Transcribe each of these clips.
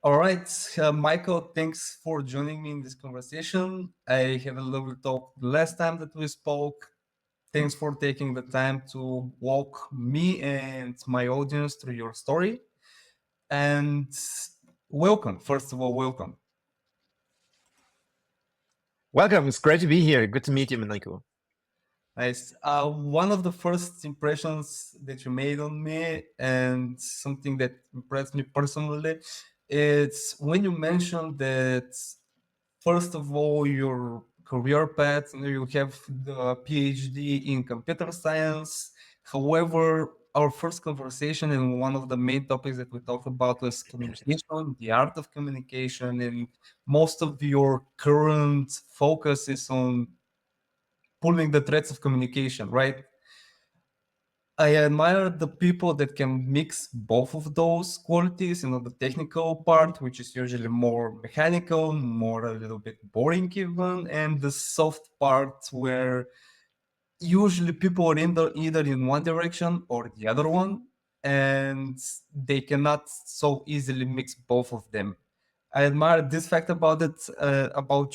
All right, Michael, thanks for joining me in this conversation. I had a lovely talk the last time that we spoke. Thanks for taking the time to walk me and my audience through your story. And welcome, first of all, welcome. Welcome. It's great to be here. Good to meet you, Maniko. Nice. One of the first impressions that you made on me, and something that impressed me personally, it's when you mentioned that first of all, your career path, you have the PhD in computer science. However, our first conversation and one of the main topics that we talked about was communication, the art of communication, and most of your current focus is on pulling the threads of communication, right? I admire the people that can mix both of those qualities, the technical part, which is usually more mechanical, more a little bit boring even, and the soft part where usually people are either in one direction or the other one, and they cannot so easily mix both of them. I admire this fact about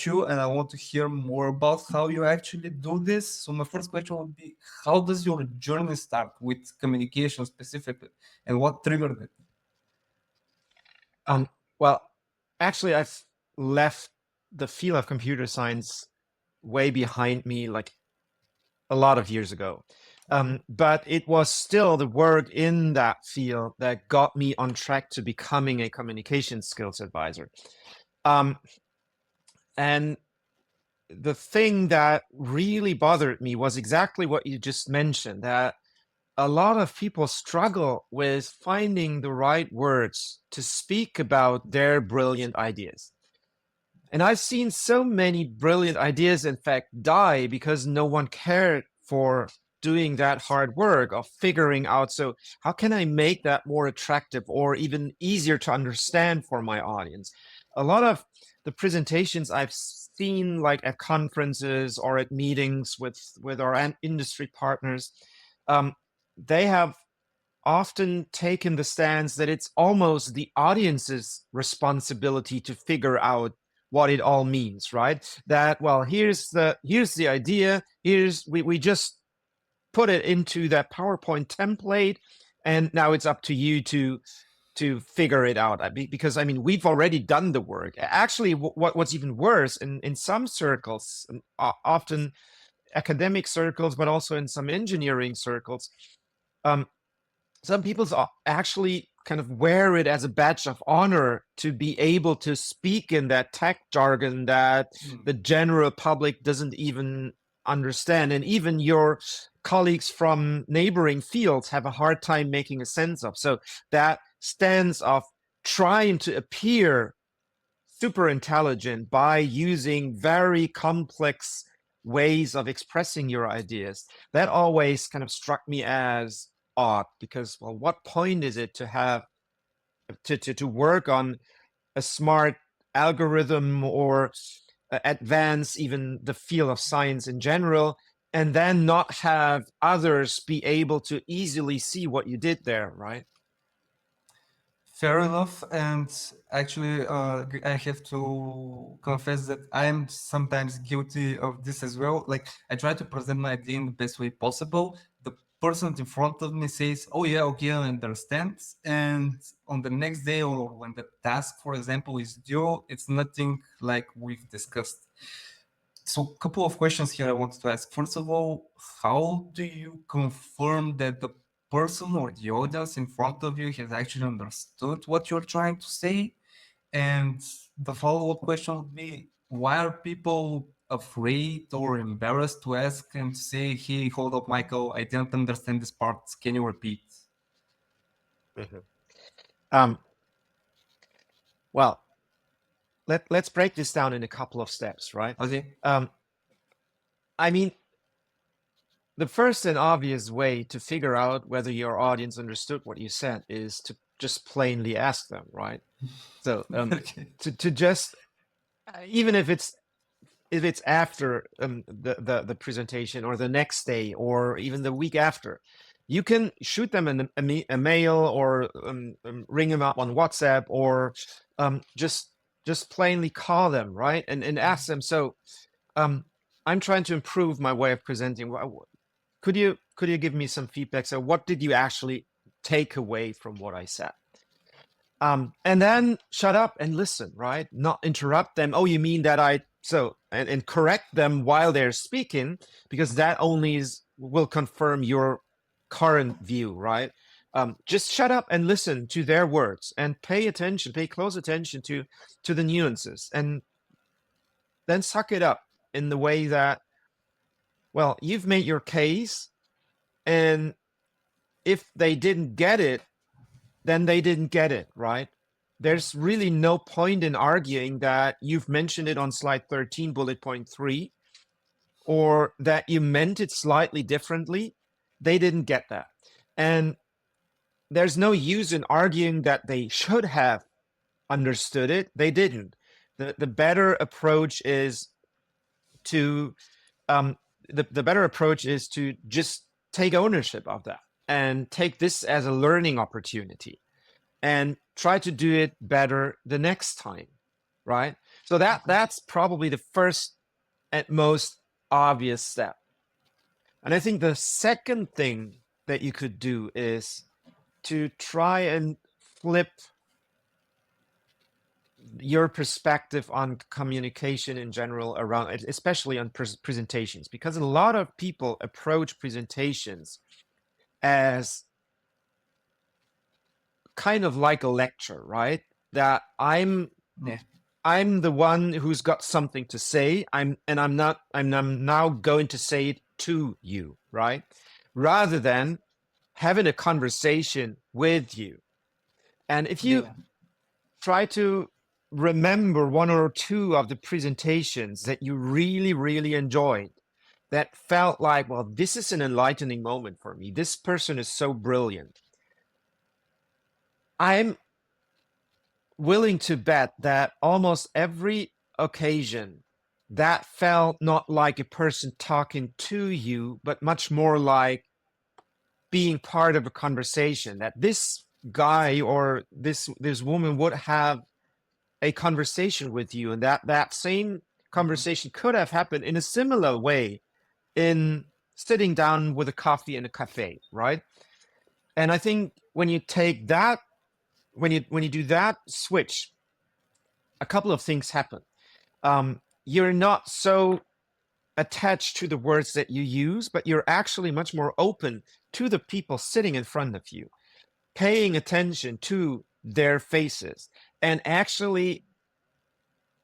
you, and I want to hear more about how you actually do this. So my first question would be, how does your journey start with communication specifically, and what triggered it? Um, well, actually, I've left the field of computer science way behind me, like a lot of years ago. But it was still the work in that field that got me on track to becoming a communication skills advisor. Um, and the thing that really bothered me was exactly what you just mentioned, that a lot of people struggle with finding the right words to speak about their brilliant ideas. And I've seen so many brilliant ideas, in fact, die because no one cared for doing that hard work of figuring out, so how can I make that more attractive or even easier to understand for my audience? A lot of the presentations I've seen, like at conferences or at meetings with our industry partners, um, they have often taken the stance that it's almost the audience's responsibility to figure out what it all means, right? That, well, here's the idea, we just put it into that PowerPoint template, and now it's up to you to figure it out. Because I mean, we've already done the work. Actually, what's even worse, in some circles, often academic circles, but also in some engineering circles, um, some people actually kind of wear it as a badge of honor to be able to speak in that tech jargon that the general public doesn't even understand. And even your colleagues from neighboring fields have a hard time making a sense of. So that stance of trying to appear super intelligent by using very complex ways of expressing your ideas, that always kind of struck me as odd, because, well, what point is it to have to work on a smart algorithm or advance even the field of science in general, and then not have others be able to easily see what you did there, right? Fair enough. And actually, I have to confess that I'm sometimes guilty of this as well. Like, I try to present my idea in the best way possible. The person in front of me says, "Oh yeah, okay, I understand." And on the next day, or when the task, for example, is due, it's nothing like we've discussed. So, a couple of questions here I wanted to ask. First of all, how do you confirm that the person or the audience in front of you has actually understood what you're trying to say? And the follow-up question would be, why are people afraid or embarrassed to ask and say, "Hey, hold up, Michael, I didn't understand this part. Can you repeat?" Mhm. Um, well, let's break this down in a couple of steps, right? Okay. Um, I mean, the first and obvious way to figure out whether your audience understood what you said is to just plainly ask them, right? So Okay. to just even if it's after the presentation or the next day or even the week after, You can shoot them a mail, or ring them up on WhatsApp, or just plainly call them, right? And ask them. So I'm trying to improve my way of presenting. Could you give me some feedback? So what did you actually take away from what I said? And then shut up and listen, right? Not interrupt them. Oh, you mean that and correct them while they're speaking, because that only will confirm your current view, right? Just shut up and listen to their words and pay close attention to the nuances, and then suck it up in the way that, well, you've made your case, and if they didn't get it, then they didn't get it, right? There's really no point in arguing that you've mentioned it on slide 13, bullet point 3, or that you meant it slightly differently. They didn't get that. And there's no use in arguing that they should have understood it. They didn't. The better approach is to the better approach is to just take ownership of that and take this as a learning opportunity, and try to do it better the next time, right? So that's probably the first and most obvious step. And I think the second thing that you could do is to try and flip your perspective on communication in general, around, especially on presentations, because a lot of people approach presentations as kind of like a lecture, right? That I'm the one who's got something to say. I'm now going to say it to you, right? Rather than having a conversation with you. And if you try to remember one or two of the presentations that you really, really enjoyed, that felt like, well, this is an enlightening moment for me. This person is so brilliant. I'm willing to bet that almost every occasion that felt not like a person talking to you, but much more like being part of a conversation, that this guy or this woman would have a conversation with you, and that same conversation could have happened in a similar way in sitting down with a coffee in a cafe, right? And I think when you take that, when you do that switch, a couple of things happen. You're not so attached to the words that you use, but you're actually much more open to the people sitting in front of you, paying attention to their faces, and actually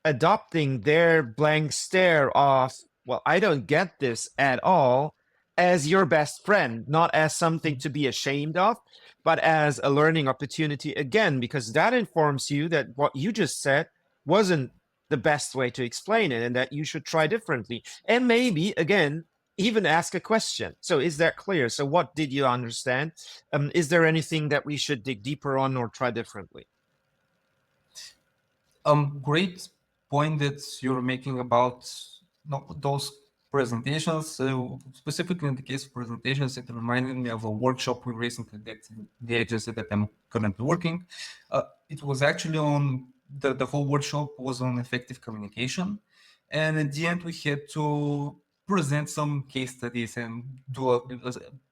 adopting their blank stare of, well, I don't get this at all, as your best friend, not as something to be ashamed of, but as a learning opportunity again, because that informs you that what you just said wasn't the best way to explain it, and that you should try differently. And maybe, again, even ask a question. So is that clear? So what did you understand? Is there anything that we should dig deeper on or try differently? Great point that you're making about those presentations. Specifically in the case of presentations, it reminded me of a workshop we recently did in the agency that I'm currently working. It was actually on the whole workshop was on effective communication, and at the end we had to present some case studies and do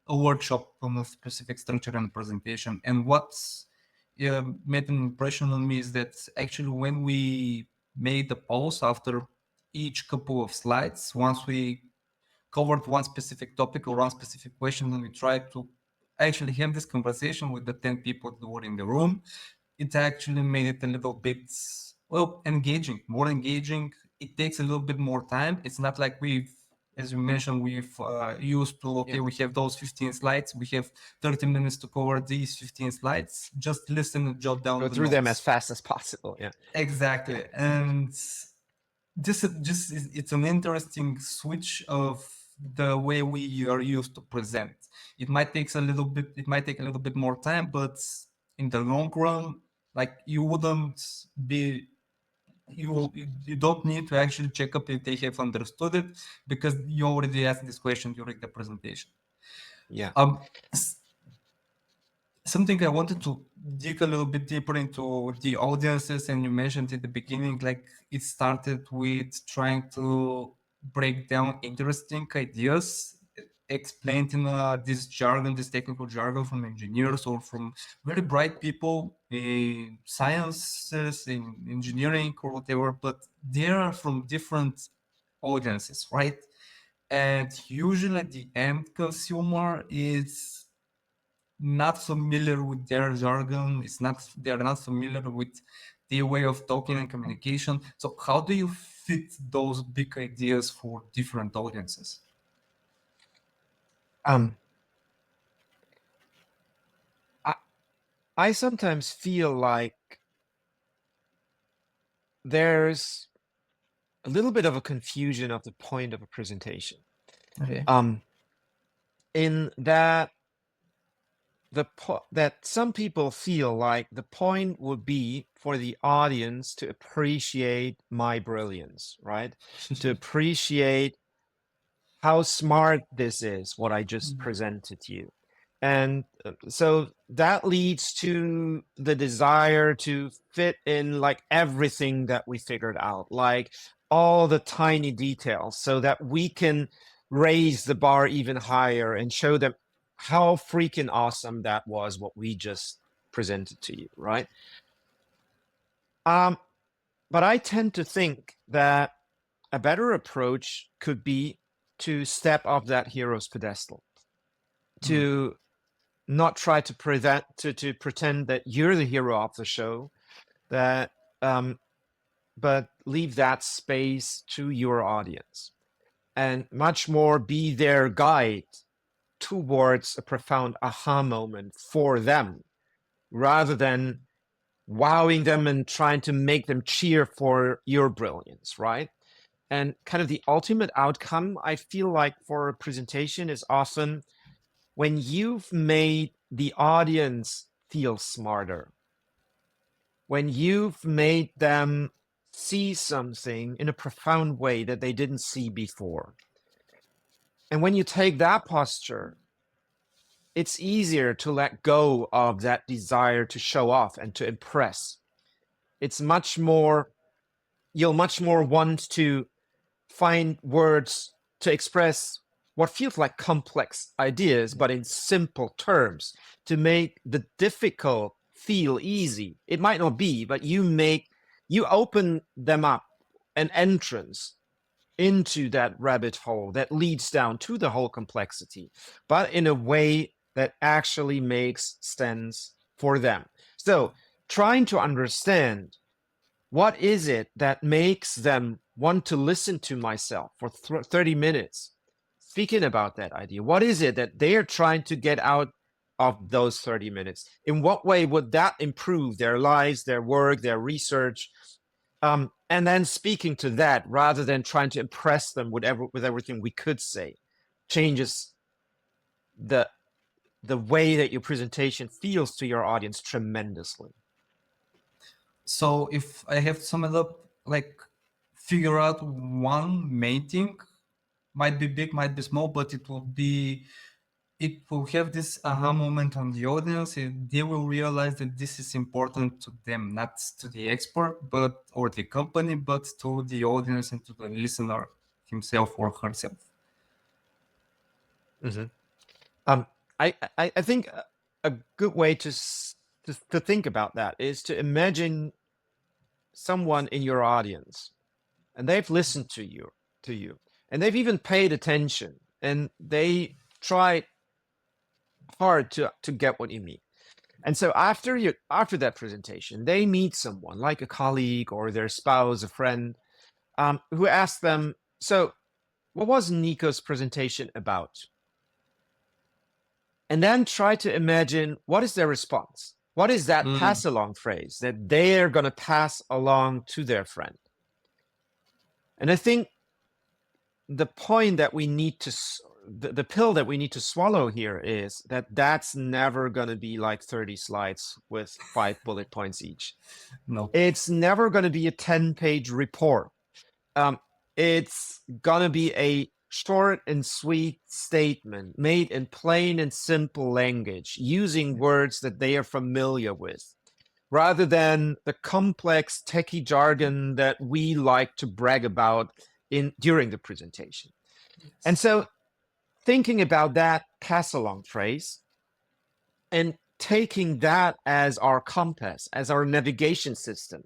a workshop on a specific structure and presentation. And what's made an impression on me is that actually when we made the pause after each couple of slides, once we covered one specific topic or one specific question, and we tried to actually have this conversation with the 10 people that were in the room, it actually made it a little bit, well, engaging, more engaging. It takes a little bit more time. It's not like as you mentioned, we've used to, okay, we have those 15 slides. We have 30 minutes to cover these 15 slides. Just listen and jot down Go through them as fast as possible. Yeah, exactly. And this is just, it's an interesting switch of the way we are used to present. It might take a little bit more time, but in the long run, like you don't need to actually check up if they have understood it, because you already asked this question during the presentation. Yeah. something I wanted to dig a little bit deeper into the audiences, and you mentioned in the beginning, like it started with trying to break down interesting ideas explained in this jargon, this technical jargon from engineers or from very bright people in sciences, in engineering or whatever, but they are from different audiences, right? And usually the end consumer is not familiar with their jargon. They're not familiar with the way of talking and communication. So how do you fit those big ideas for different audiences? Um, I, I sometimes feel like there's a little bit of a confusion of the point of a presentation. Okay. In that that some people feel like the point would be for the audience to appreciate my brilliance, right? To appreciate how smart this is, what I just presented you. And so that leads to the desire to fit in like everything that we figured out, like all the tiny details, so that we can raise the bar even higher and show them how freaking awesome that was, what we just presented to you, right? Um, but I tend to think that a better approach could be to step off that hero's pedestal, to not try to pretend that you're the hero of the show, that but leave that space to your audience and much more be their guide towards a profound aha moment for them, rather than wowing them and trying to make them cheer for your brilliance, right? And kind of the ultimate outcome, I feel like, for a presentation is often when you've made the audience feel smarter, when you've made them see something in a profound way that they didn't see before. And when you take that posture, it's easier to let go of that desire to show off and to impress. It's much more, you'll much more want to find words to express what feels like complex ideas, but in simple terms, to make the difficult feel easy. It might not be, but you open them up an entrance into that rabbit hole that leads down to the whole complexity, but in a way that actually makes sense for them. So trying to understand what is it that makes them want to listen to myself for 30 minutes speaking about that idea? What is it that they are trying to get out of those 30 minutes? In what way would that improve their lives, their work, their research? And then speaking to that rather than trying to impress them with everything we could say changes the way that your presentation feels to your audience tremendously. So if I have to sum it up, like figure out one main thing, might be big, might be small, but it will have this aha moment on the audience, and they will realize that this is important to them, not to the expert, but or the company, but to the audience and to the listener himself or herself. Mm-hmm. I think a good way to think about that is to imagine someone in your audience, and they've listened to you, and they've even paid attention, and they tried hard to get what you mean. And so after that presentation, they meet someone like a colleague or their spouse, a friend, who asks them, "So, what was Nico's presentation about?" And then try to imagine what is their response. What is that pass along phrase that they're going to pass along to their friend? And I think the point that we need to, the pill that we need to swallow here is that that's never going to be like 30 slides with 5 bullet points each. No. It's never going to be a 10-page report. It's going to be a short and sweet statement made in plain and simple language, using words that they are familiar with, rather than the complex techie jargon that we like to brag about during the presentation. And Yes. so thinking about that pass along phrase and taking that as our compass, as our navigation system,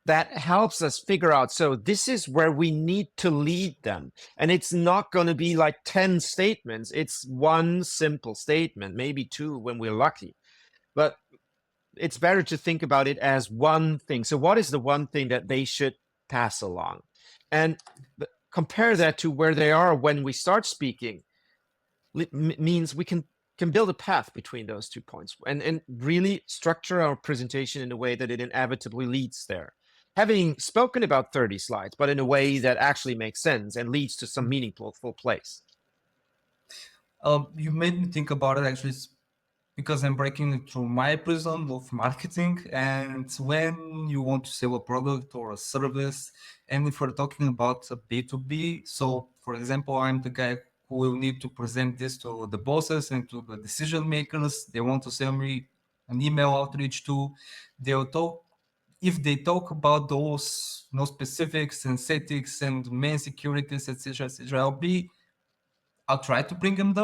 that helps us figure out, so this is where we need to lead them. And it's not going to be like 10 statements. It's one simple statement, maybe two when we're lucky. But it's better to think about it as one thing. So what is the one thing that they should pass along? And compare that to where they are when we start speaking. Means we can build a path between those 2 points and really structure our presentation in a way that it inevitably leads there. Having spoken about 30 slides, but in a way that actually makes sense and leads to some meaningful place. You made me think about it actually, because I'm breaking through my prism of marketing. And when you want to sell a product or a service, and if we're talking about a B2B, so for example, I'm the guy who will need to present this to the bosses and to the decision makers. They want to send me an email outreach to. They'll talk. If they talk about those no specifics and settings and main securities, etc., etc., I'll try to bring them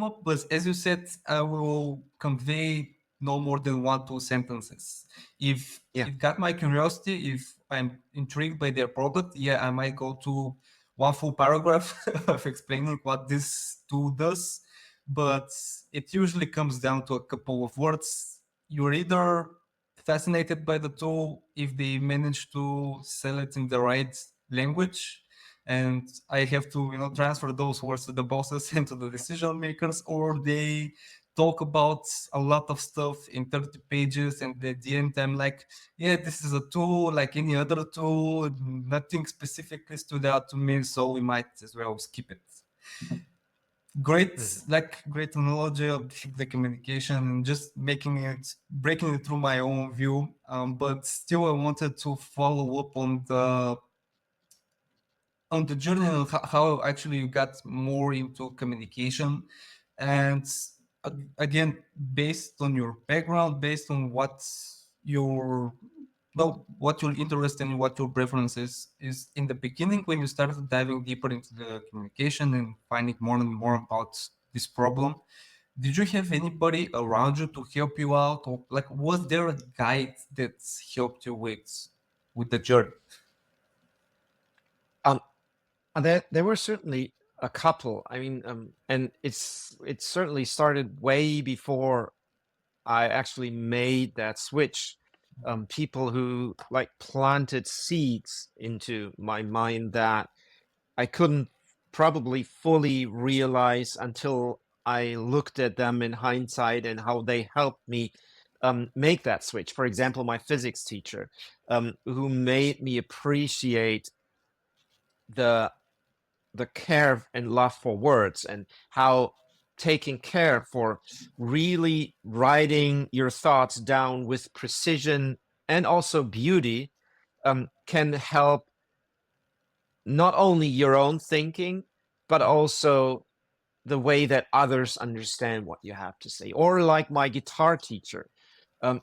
up, but as you said, I will convey no more than 1-2 sentences. If Yeah. it got my curiosity, if I'm intrigued by their product, yeah, I might go to one full paragraph of explaining what this tool does, but it usually comes down to a couple of words. You're either fascinated by the tool if they manage to sell it in the right language, and I have to transfer those words to the bosses and to the decision makers, or they talk about a lot of stuff in 30 pages, and at the end I'm like, yeah, this is a tool like any other tool, nothing specifically stood out to me, so we might as well skip it. Great, Mhm. like great analogy of the communication and just breaking it through my own view, but still I wanted to follow up on the journey of how actually you got more into communication. And again, based on your background, based on your what your interest and what your preferences is in the beginning, when you started diving deeper into the communication and finding more and more about this problem, did you have anybody around you to help you out, or like was there a guide that helped you with the journey? Um, there were certainly a couple. I mean, and it certainly started way before I actually made that switch. People who like planted seeds into my mind that I couldn't probably fully realize until I looked at them in hindsight and how they helped me make that switch. For example, my physics teacher, who made me appreciate the the care and love for words and how taking care for really writing your thoughts down with precision and also beauty can help not only your own thinking, but also the way that others understand what you have to say. Or like my guitar teacher,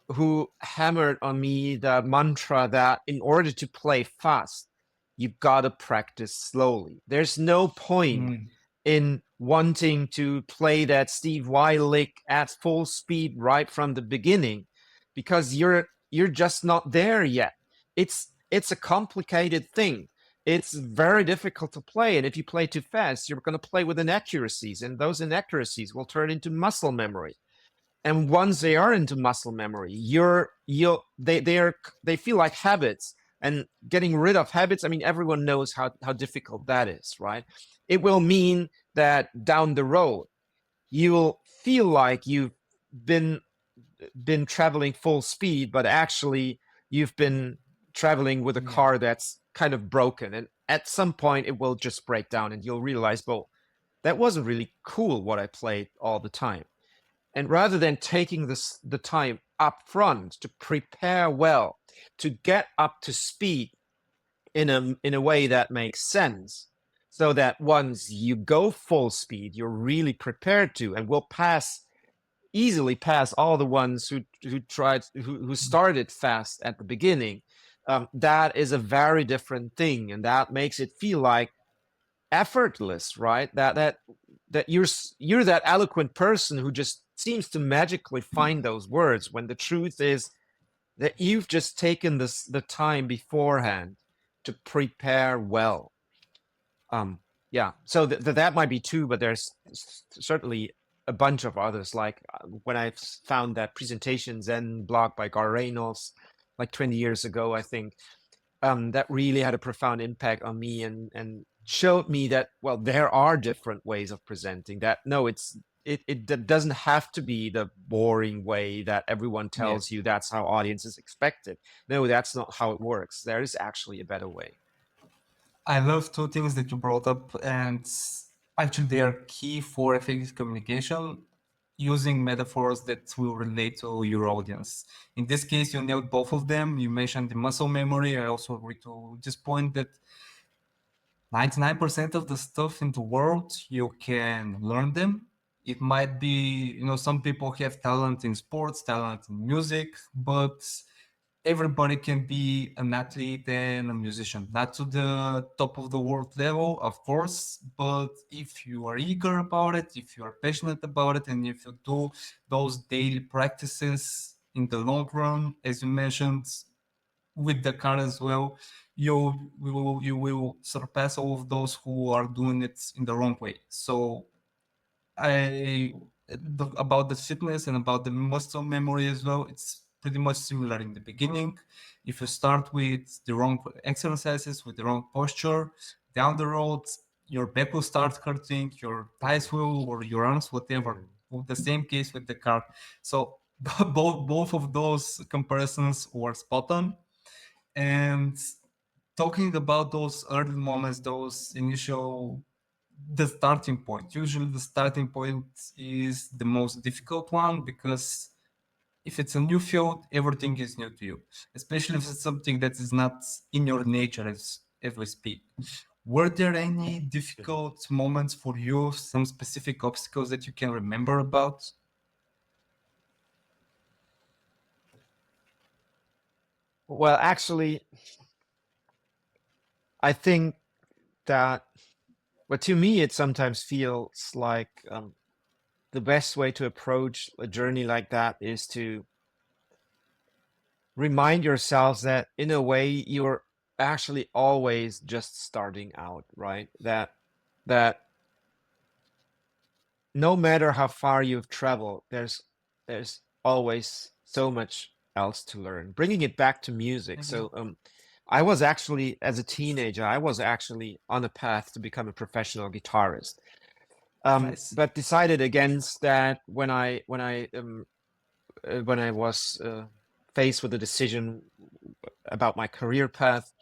who hammered on me the mantra that in order to play fast, you've got to practice slowly. There's no point Mm, in wanting to play that Steve Vai lick at full speed right from the beginning because you're just not there yet. It's a complicated thing. It's very difficult to play, and if you play too fast, you're going to play with inaccuracies, and those inaccuracies will turn into muscle memory. And once they are into muscle memory, they feel like habits, and getting rid of habits, I mean, everyone knows how difficult that is, right? It will mean that down the road you'll feel like you've been been traveling full speed, but actually you've been traveling with a yeah. car that's kind of broken, and at some point it will just break down and you'll realize, well, that wasn't really cool what I played all the time. And rather than taking the time up front to prepare well, to get up to speed in a way that makes sense, so that once you go full speed, you're really prepared to, and will easily pass all the ones who started fast at the beginning. That is a very different thing, and that makes it feel like effortless, right? That you're that eloquent person who just seems to magically find those words, when the truth is that you've just taken the time beforehand to prepare well. um yeah, so that might be two, but there's certainly a bunch of others, like when I found that Presentation Zen blog by Gar Reynolds like 20 years ago, I think, that really had a profound impact on me, and showed me that, well, there are different ways of presenting, that no, it doesn't have to be the boring way that everyone Yeah. tells you that's how audiences expect it. No, that's not how it works. There is actually a better way. I love two things that you brought up, and actually they are key for effective communication, using metaphors that will relate to your audience. In this case, you nailed both of them. You mentioned the muscle memory. I also agree to this point that 99% of the stuff in the world, you can learn them. It might be, some people have talent in sports, talent in music, but everybody can be an athlete and a musician. Not to the top of the world level, of course, but if you are eager about it, if you are passionate about it, and if you do those daily practices in the long run, as you mentioned, with the car as well, you will surpass all of those who are doing it in the wrong way. So about the fitness and about the muscle memory as well, it's pretty much similar in the beginning. If you start with the wrong exercises, with the wrong posture, down the road, your back will start hurting, your thighs will, or your arms, whatever. Well, the same case with the car. So both of those comparisons were spot on. And talking about those early moments, those initial, the starting point. Usually, the starting point is the most difficult one, because if it's a new field, everything is new to you, especially if it's something that is not in your nature, as we speak. Were there any difficult moments for you, some specific obstacles that you can remember about? Well, actually, I think that, well, to me, it sometimes feels like, the best way to approach a journey like that is to remind yourselves that, in a way, you're actually always just starting out, right? That no matter how far you've traveled, there's always so much else to learn. Bringing it back to music, Mhm. so I was actually, as a teenager, I was actually on a path to become a professional guitarist, Nice. but decided against that when I was faced with a decision about my career path,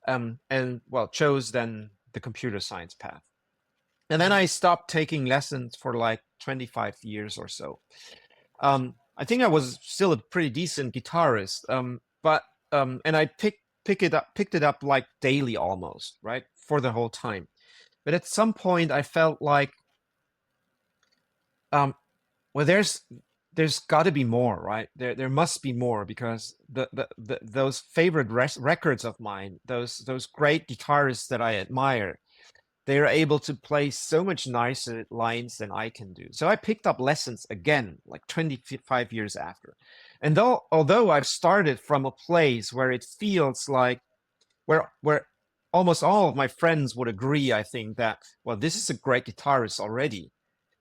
and, well, chose then the computer science path. And then I stopped taking lessons for like 25 years or so. I think I was still a pretty decent guitarist, but and I picked it up like daily almost, right, for the whole time. But at some point, I felt like, um, well, there's got to be more, right? There must be more, because those favorite records of mine, those great guitarists that I admire, they are able to play so much nicer lines than I can do. So I picked up lessons again, like 25 years after. And although I've started from a place where it feels like, where almost all of my friends would agree, I think, that, well, this is a great guitarist already.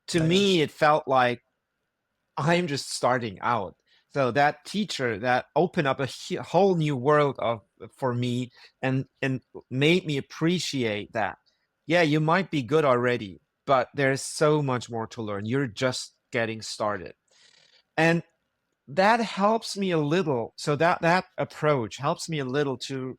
To me, it felt like I'm just starting out. So that teacher that opened up a whole new world for me, and made me appreciate that. Yeah, you might be good already, but there's so much more to learn. You're just getting started. And that helps me a little. So that approach helps me a little to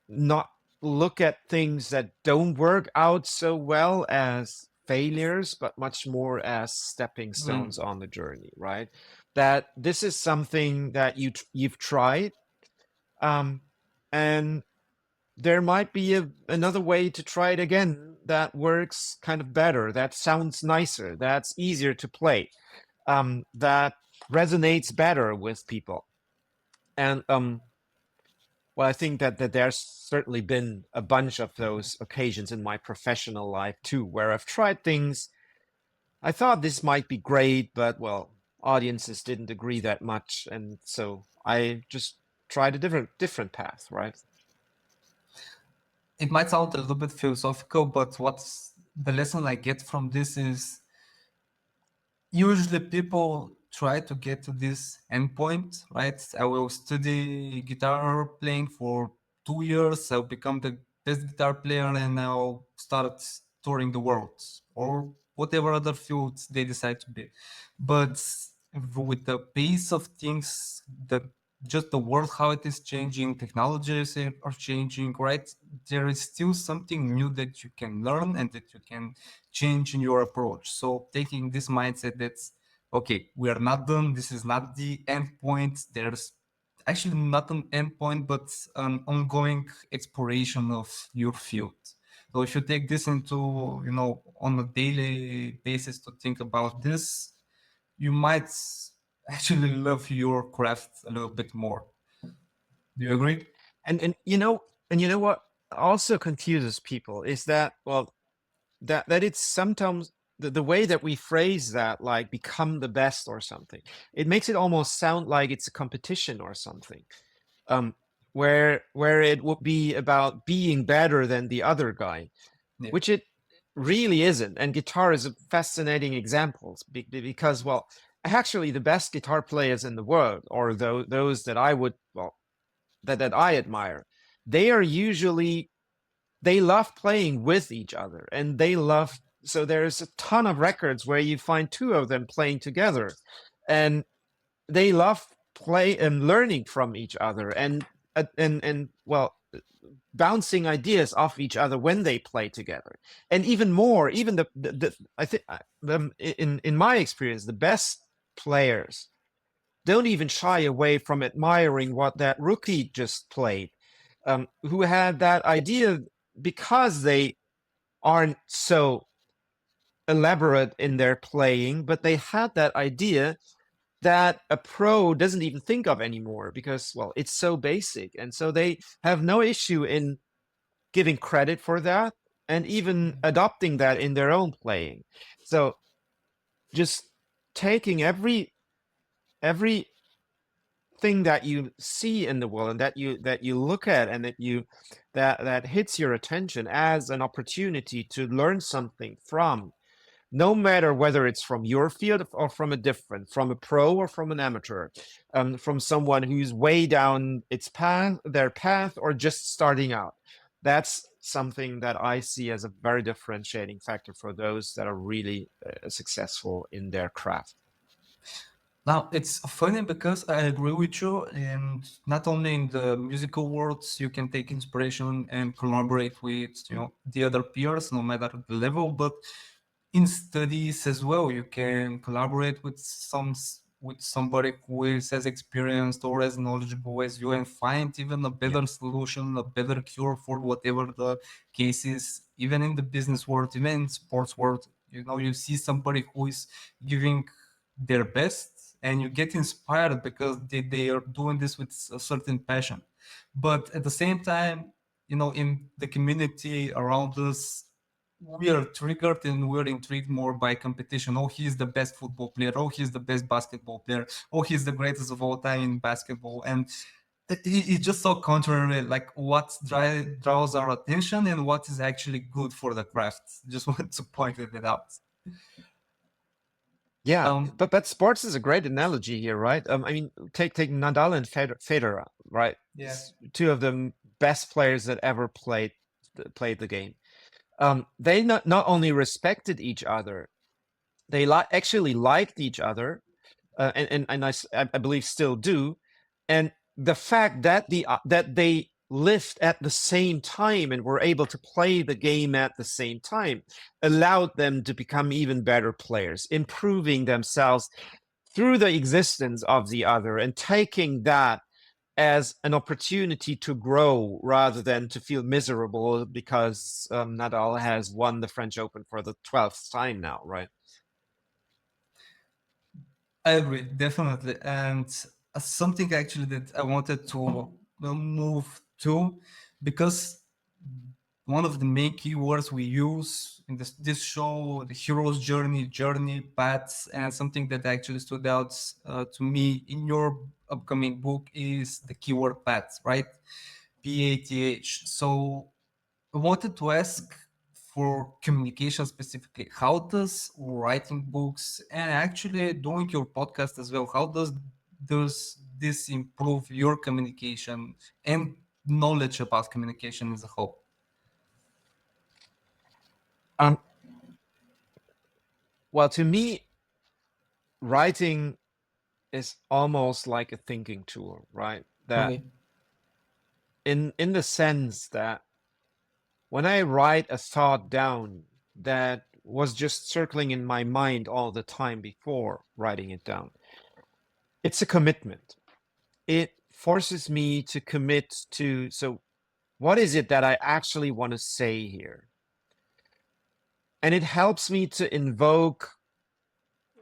not look at things that don't work out so well as failures, but much more as stepping stones Mm. on the journey, right? That this is something that you've tried, um, and there might be another way to try it again that works kind of better, that sounds nicer, that's easier to play, that resonates better with people. And well, I think that there's certainly been a bunch of those occasions in my professional life too, where I've tried things. I thought this might be great, but well, audiences didn't agree that much, and so I just tried a different path, right? It might sound a little bit philosophical, but what's the lesson I get from this is usually people try to get to this endpoint, right? I will study guitar playing for 2 years, I'll become the best guitar player, and I'll start touring the world or whatever other fields they decide to be. But with the pace of things, the just the world, how it is changing, technologies are changing, right? There is still something new that you can learn and that you can change in your approach. So taking this mindset that's okay, we are not done. This is not the end point. There's actually not an end point, but an ongoing exploration of your field. So if you take this into, on a daily basis to think about this, you might actually love your craft a little bit more. Do you agree? And what also confuses people is that, well, that it's sometimes the way that we phrase that, like become the best or something, it makes it almost sound like it's a competition or something, um where it would be about being better than the other guy, Yeah. which it really isn't. And guitar is a fascinating example because, well, actually the best guitar players in the world, or those that I would, well, that I admire, they are usually, they love playing with each other, and they love, so there's a ton of records where you find two of them playing together, and they love play and learning from each other, and well, bouncing ideas off each other when they play together. And even more, even the I think in my experience, the best players don't even shy away from admiring what that rookie just played, who had that idea, because they aren't so elaborate in their playing, but they had that idea that a pro doesn't even think of anymore because, well, it's so basic. And so they have no issue in giving credit for that and even adopting that in their own playing. So just taking every thing that you see in the world and that you look at and that hits your attention as an opportunity to learn something from, no matter whether it's from your field or from a different, from a pro or from an amateur, from someone who's way down their path, or just starting out. That's something that I see as a very differentiating factor for those that are really successful in their craft. Now, it's funny because I agree with you, and not only in the musical worlds, you can take inspiration and collaborate with, the other peers, no matter the level, but in studies as well, you can collaborate with with somebody who is as experienced or as knowledgeable as you and find even a Yeah. better solution, a better cure for whatever the case is. Even in the business world, even in sports world, you see somebody who is giving their best and you get inspired because they are doing this with a certain passion. But at the same time, in the community around us, we are triggered and we're intrigued more by competition. Oh, he's the best football player. Oh, he's the best basketball player. Oh, he's the greatest of all time in basketball. And it's just so contrary, like what draws our attention and what is actually good for the craft. Just want to point it out. Yeah, Um, but sports is a great analogy here, right? I mean, take Nadal and Federer, right? yeah. Two of the best players that ever played the game. They not only respected each other, they actually liked each other, and I believe still do. And the fact that that they lived at the same time and were able to play the game at the same time allowed them to become even better players, improving themselves through the existence of the other, and taking that as an opportunity to grow rather than to feel miserable because Nadal has won the French Open for the 12th time now, right? I agree, definitely. And something actually that I wanted to move to, because one of the main keywords we use in this show, the hero's journey paths, and something that actually stood out to me in your upcoming book is the keyword paths, right? PATH. So I wanted to ask for communication specifically. How does writing books and actually doing your podcast as well, how does this improve your communication and knowledge about communication as a whole? Um, well, to me, writing is almost like a thinking tool, right? That Okay. in the sense that when I write a thought down that was just circling in my mind all the time before writing it down, it's a commitment. It forces me to commit to, so what is it that I actually want to say here? And it helps me to invoke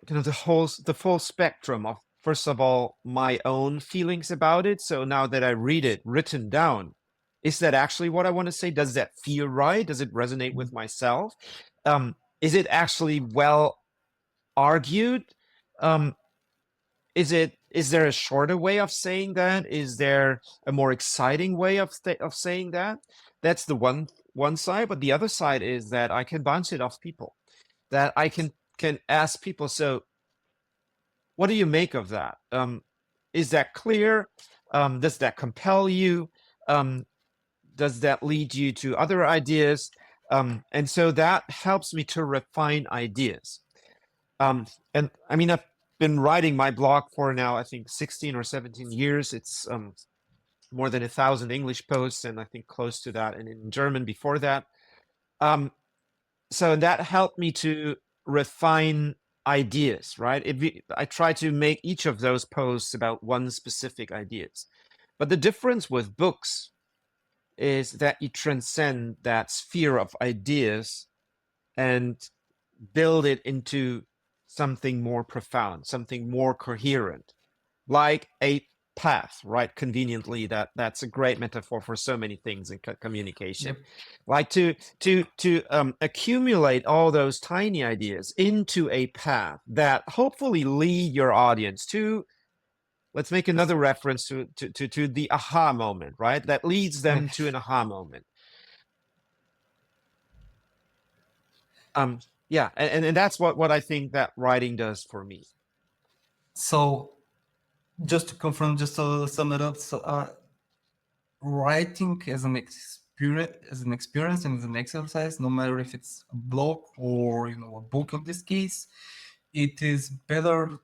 the full spectrum of, first of all, my own feelings about it. So now that I read it written down, is that actually what I want to say? Does that feel right? Does it resonate with myself? Is it actually well argued? Um, is there a shorter way of saying that? Is there a more exciting way of saying that? That's the one side, but the other side is that I can bounce it off people. That I can ask people, so what do you make of that? Is that clear? Does that compel you? Um, does that lead you to other ideas? And so that helps me to refine ideas. And I mean, I've been writing my blog for now, I think 16 or 17 years. It's more than 1,000 English posts, and I think close to that, and in German before that. So that helped me to refine ideas, right? I try to make each of those posts about one specific ideas. But the difference with books is that you transcend that sphere of ideas and build it into something more profound, something more coherent, like a path, right? Conveniently, that's a great metaphor for so many things in communication. Yep. Like to accumulate all those tiny ideas into a path that hopefully lead your audience to. Let's make another reference to the aha moment, right? That leads them to an aha moment. Yeah, and that's what I think that writing does for me. So just to confirm, just to sum it up, so writing as an experience and as an exercise, no matter if it's a blog or a book in this case, it is better.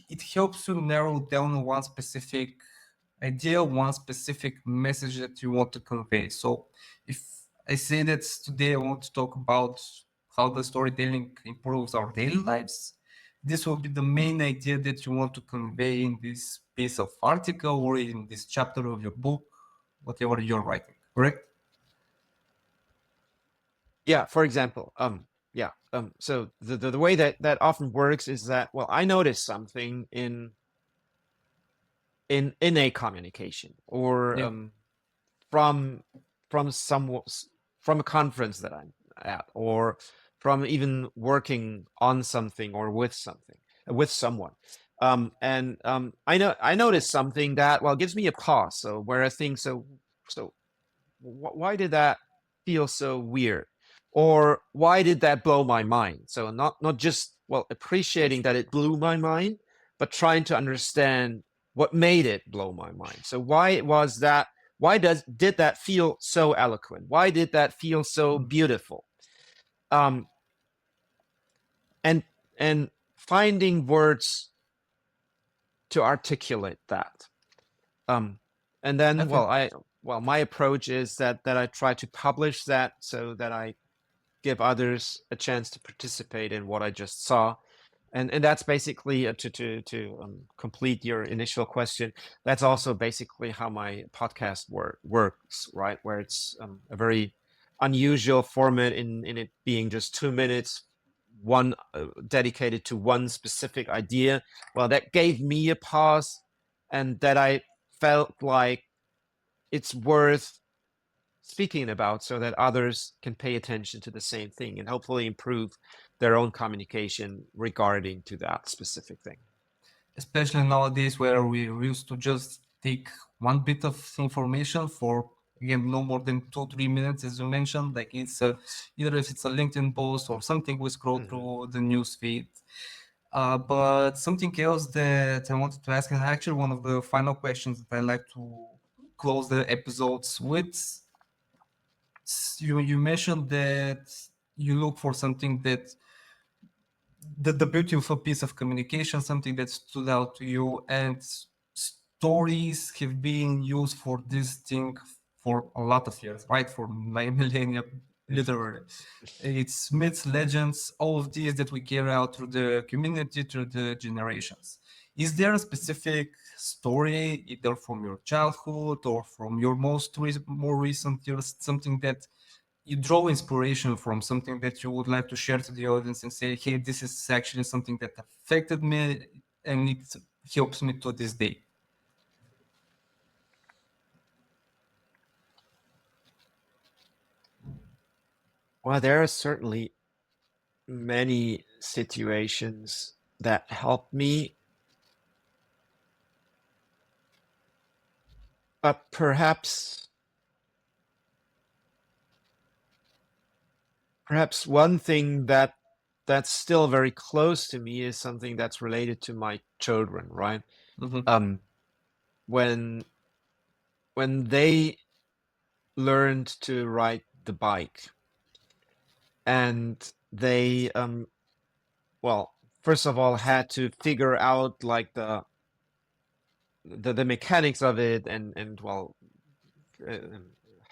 It helps you narrow down one specific idea, one specific message that you want to convey. So if I say that today I want to talk about how the storytelling improves our daily lives, this will be the main idea that you want to convey in this piece of article or in this chapter of your book, whatever you're writing, correct? Yeah, for example, yeah, so the way that often works is that, well, I notice something in a communication, or Yeah. from from some from a conference that I'm at, or from even working on something or with something with someone. And I noticed something that, well, gives me a pause. So where I think, so why did that feel so weird, or why did that blow my mind? So not just, well, appreciating that it blew my mind, but trying to understand what made it blow my mind. So why was that? Why did that feel so eloquent? Why did that feel so Mm. beautiful? um and and finding words to articulate that. um and then, Okay. well, my approach is that I try to publish that so that I give others a chance to participate in what I just saw. And that's basically to complete your initial question. That's also basically how my podcast works, right? Where it's a very unusual format in it being just 2 minutes, one dedicated to one specific idea. Well, that gave me a pause, and that I felt like it's worth speaking about so that others can pay attention to the same thing and hopefully improve their own communication regarding to that specific thing. Especially nowadays where we used to just take one bit of information for, again, no more than 2 3 minutes, as you mentioned. Like it's either if it's a LinkedIn post or something we scroll through the news feed. But something else that I wanted to ask, and actually one of the final questions that I like to close the episodes with, you mentioned that you look for something that the beauty of a piece of communication, something that stood out to you, and stories have been used for this thing for a lot of years, right? For millennia, literally. It's myths, legends, all of these that we carry out through the community, through the generations. Is there a specific story, either from your childhood or from your more recent years, something that you draw inspiration from, something that you would like to share to the audience and say, hey, this is actually something that affected me and it helps me to this day? Well, there are certainly many situations that helped me, but perhaps one thing that's still very close to me is something that's related to my children, right? Mm-hmm. Um, when they learned to ride the bike, and they well, first of all had to figure out like the mechanics of it, and well, uh,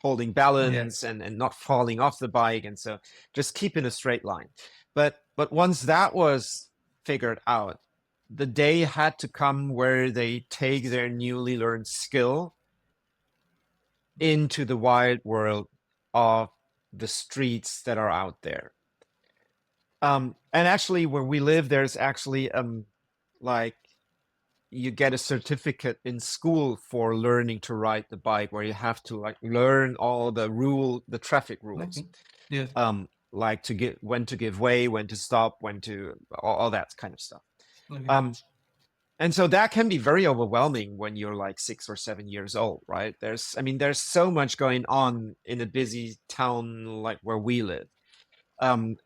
holding balance Yes. and not falling off the bike, and so just keeping a straight line. But once that was figured out, the day had to come where they take their newly learned skill into the wide world of the streets that are out there. And actually, where we live, there's actually like you get a certificate in school for learning to ride the bike, where you have to like learn all the traffic rules, Okay. Yes. like to get when to give way, when to stop, when to all that kind of stuff. Okay. Um, and so that can be very overwhelming when you're like 6 or 7 years old, right? There's so much going on in a busy town like where we live. And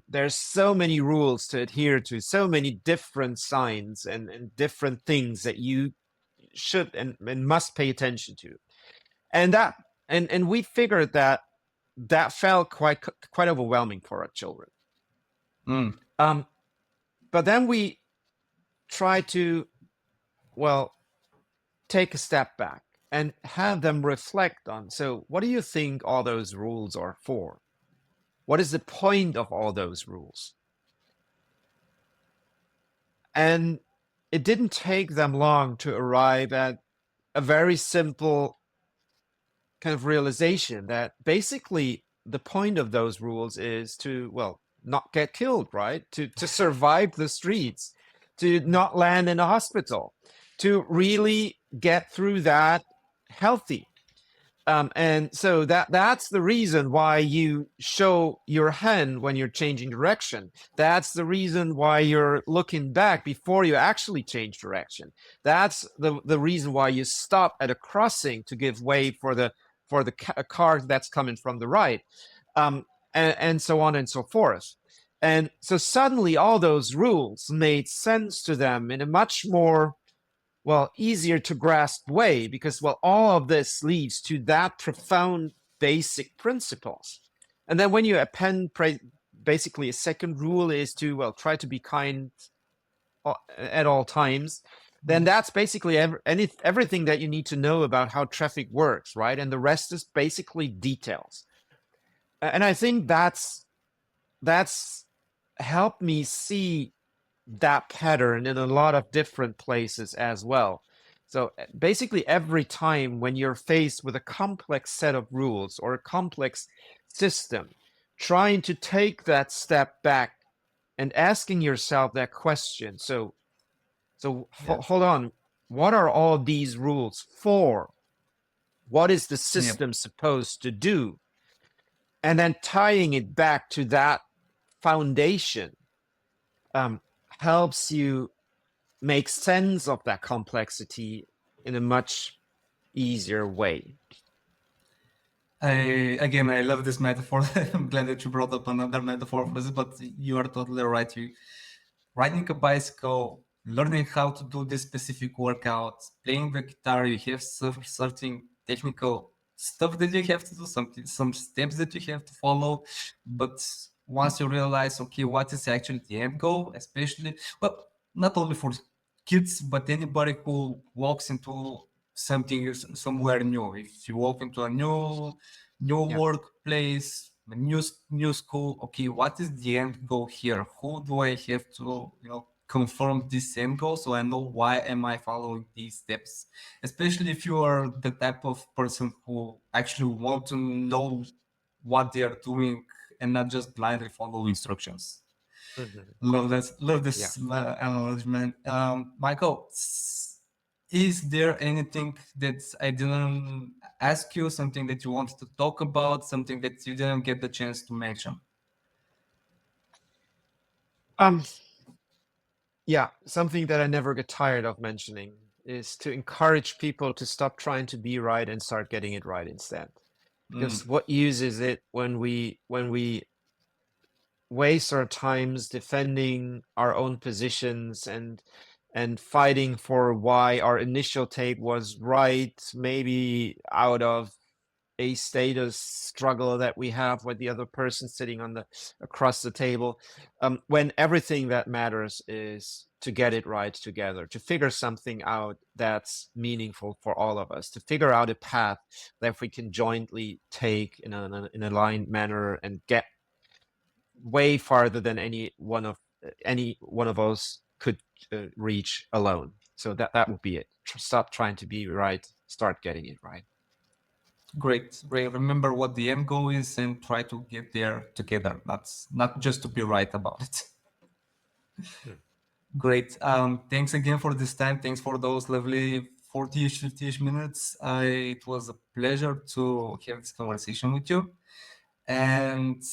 there's so many rules to adhere to, so many different signs and different things that you should and must pay attention to. And that and we figured that that felt quite overwhelming for our children. Mm. Um, but then we try to, well, take a step back and have them reflect on, so what do you think all those rules are for? What is the point of all those rules? And it didn't take them long to arrive at a very simple kind of realization that basically the point of those rules is to, well, not get killed, right? To survive the streets, to not land in a hospital, to really get through that healthy. And so that's the reason why you show your hand when you're changing direction. That's the reason why you're looking back before you actually change direction. That's the reason why you stop at a crossing to give way for the car that's coming from the right, and so on and so forth. And so suddenly all those rules made sense to them in a much more, well, easier to grasp way, because, well, all of this leads to that profound basic principles. And then when you append basically a second rule is to, well, try to be kind at all times, then that's basically everything that you need to know about how traffic works, right? And the rest is basically details. And I think that's helped me see that pattern in a lot of different places as well. So basically, every time when you're faced with a complex set of rules or a complex system, trying to take that step back and asking yourself that question. Yes. Hold on, what are all these rules for? What is the Yep. system supposed to do? And then tying it back to that foundation um, helps you make sense of that complexity in a much easier way. I love this metaphor. I'm glad that you brought up another metaphor for this, but you are totally right. You riding a bicycle, learning how to do this specific workout, playing the guitar, you have certain technical stuff that you have to do, some steps that you have to follow. But once you realize, okay, what is actually the end goal, especially, well, not only for kids, but anybody who walks into something somewhere new. If you walk into a new Yeah. workplace, a new school, okay, what is the end goal here? Who do I have to confirm this end goal so I know why am I following these steps? Especially if you are the type of person who actually want to know what they are doing and not just blindly follow instructions. Mhm. Love Yeah. this acknowledgement. Michael, is there anything that I didn't ask you, something that you wanted to talk about, something that you didn't get the chance to mention? Um, yeah, something that I never get tired of mentioning is to encourage people to stop trying to be right and start getting it right instead. Mm, Because what use is it when we waste our times defending our own positions and fighting for why our initial take was right, maybe out of a status struggle that we have with the other person sitting on the across the table, when everything that matters is to get it right together, to figure something out that's meaningful for all of us, to figure out a path that we can jointly take in an aligned manner and get way farther than any one of us could reach alone. So that would be it. Stop trying to be right. Start getting it right. great. Remember what the end goal is and try to get there together. That's not just to be right about it. Hmm. Great. Thanks again for this time. Thanks for those lovely 40-ish, 50-ish minutes. It was a pleasure to have this conversation with you. And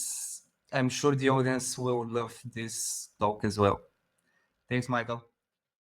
I'm sure the audience will love this talk as well. Thanks, Michael.